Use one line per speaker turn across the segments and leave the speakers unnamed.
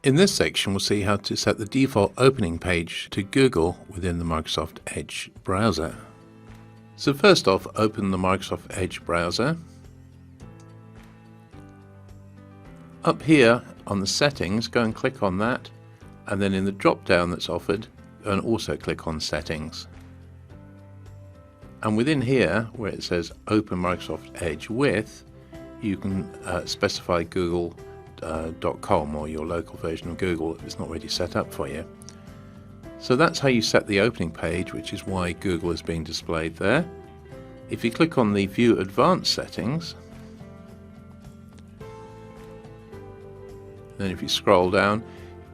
In this section, we'll see how to set the default opening page to Google within the Microsoft Edge browser. So first off, open the Microsoft Edge browser. Up here on the settings, go and click on that, and then in the drop down that's offered, go and also click on settings. And within here, where it says open Microsoft Edge with, you can specify google.com or your local version of Google if it's not already set up for you. So that's how you set the opening page, which is why Google is being displayed there. If you click on the View Advanced Settings, then if you scroll down,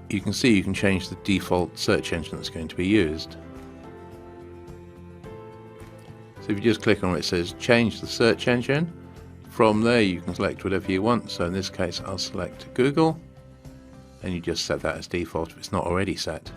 you can see you can change the default search engine that's going to be used. So if you just click on where it says change the search engine, from there you can select whatever you want. So in this case I'll select Google, and you just set that as default if it's not already set.